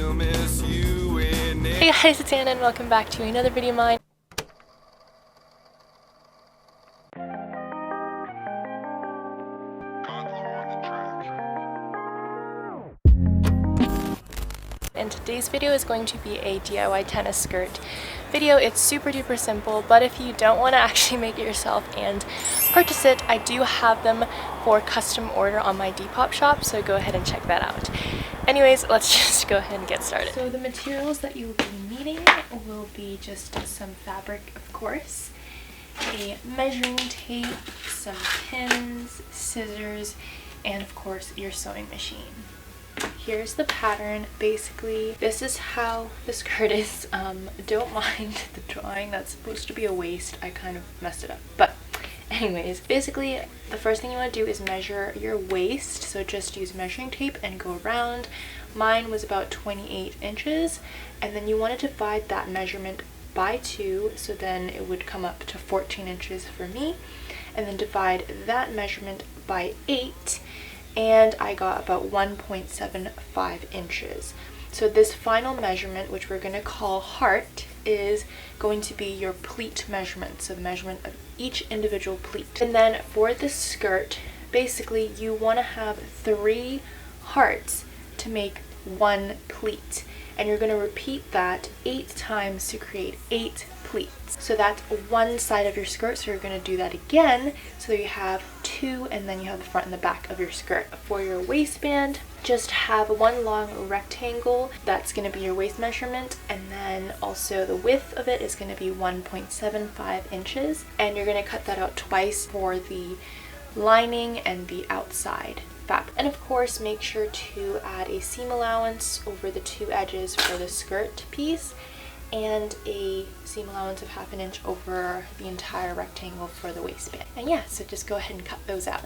Hey guys, it's Anna and welcome back to another video of mine. And today's video is going to be a DIY tennis skirt video. It's super duper simple, but if you don't want to actually make it yourself and purchase it, I do have them for custom order on my Depop shop, so go ahead and check that out. Anyways, let's just go ahead and get started. So the materials that you will be needing will be just some fabric, of course, a measuring tape, some pins, scissors, and of course your sewing machine. Here's the pattern. Basically, this is how the skirt is. Don't mind the drawing. That's supposed to be a waist. I kind of messed it up. But anyways, basically, the first thing you want to do is measure your waist. So just use measuring tape and go around. Mine was about 28 inches. And then you want to divide that measurement by 2. So then it would come up to 14 inches for me. And then divide that measurement by 8. And I got about 1.75 inches. So this final measurement, which we're going to call heart, is going to be your pleat measurement, so the measurement of each individual pleat. And then for the skirt, basically you want to have 3 hearts to make 1 pleat, and you're going to repeat that 8 times to create 8 pleats. So that's one side of your skirt, so you're going to do that again, so you have 2, and then you have the front and the back of your skirt. For your waistband, just have one long rectangle. That's going to be your waist measurement, and then also the width of it is going to be 1.75 inches, and you're going to cut that out twice for the lining and the outside fabric. And of course, make sure to add a seam allowance over the 2 edges for the skirt piece, and a seam allowance of 1/2 inch over the entire rectangle for the waistband. And yeah, so just go ahead and cut those out.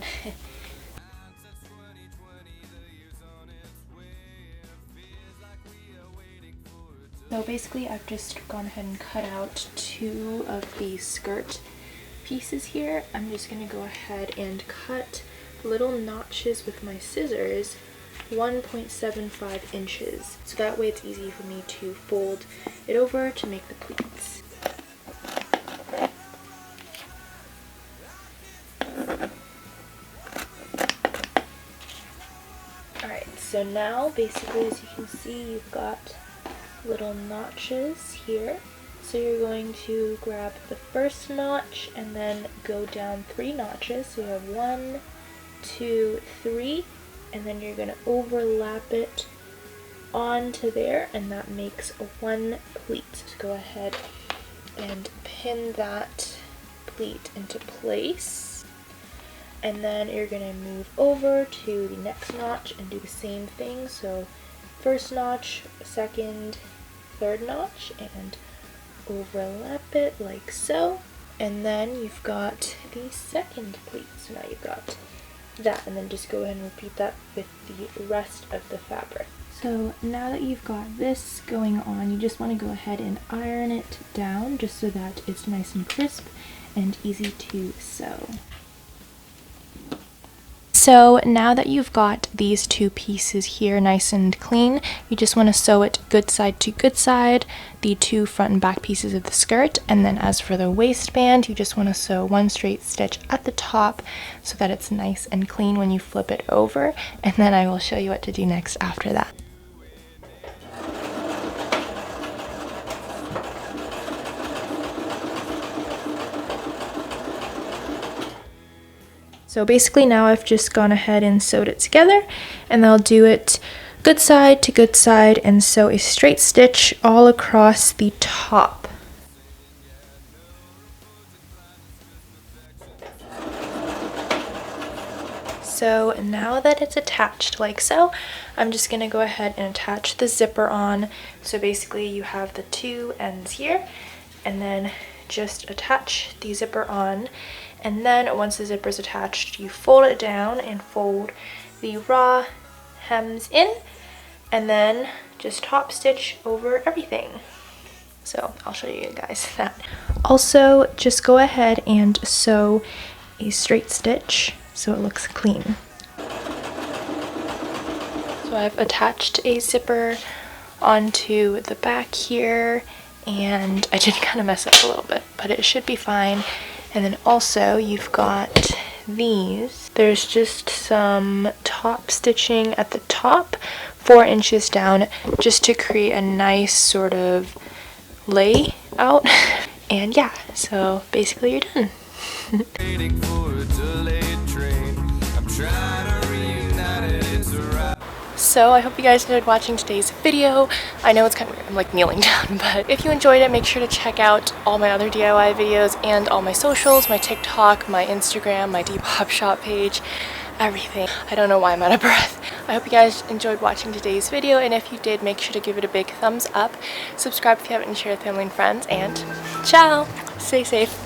So basically I've just gone ahead and cut out 2 of the skirt pieces here. I'm just going to go ahead and cut little notches with my scissors, 1.75 inches, so that way it's easy for me to fold it over to make the pleats. Alright, so now basically, as you can see, you've got little notches here. So you're going to grab the first notch and then go down 3 notches. So you have 1, 2, 3, and then you're going to overlap it onto there, and that makes 1 pleat. So go ahead and pin that pleat into place, and then you're going to move over to the next notch and do the same thing. So first notch, second, third notch, and overlap it like so, and then you've got the second pleat. So now you've got that, and then just go ahead and repeat that with the rest of the fabric. So now that you've got this going on, you just want to go ahead and iron it down just so that it's nice and crisp and easy to sew. So now that you've got these 2 pieces here nice and clean, you just want to sew it good side to good side, the 2 front and back pieces of the skirt. And then as for the waistband, you just want to sew 1 straight stitch at the top so that it's nice and clean when you flip it over, and then I will show you what to do next after that. So basically now I've just gone ahead and sewed it together, and I'll do it good side to good side and sew a straight stitch all across the top. So now that it's attached like so, I'm just going to go ahead and attach the zipper on. So basically you have the 2 ends here, and then just attach the zipper on. And then once the zipper is attached, you fold it down and fold the raw hems in, and then just top stitch over everything. So I'll show you guys that. Also, just go ahead and sew a straight stitch so it looks clean. So I've attached a zipper onto the back here, and I did kind of mess up a little bit, but it should be fine. And then also you've got these. There's just some top stitching at the top, 4 inches down, just to create a nice sort of layout. And yeah, so basically you're done. So I hope you guys enjoyed watching today's video. I know it's kind of weird, I'm like kneeling down, but if you enjoyed it, make sure to check out all my other DIY videos and all my socials, my TikTok, my Instagram, my Depop shop page, everything. I don't know why I'm out of breath. I hope you guys enjoyed watching today's video, and if you did, make sure to give it a big thumbs up. Subscribe if you haven't, and share with family and friends, and ciao! Stay safe.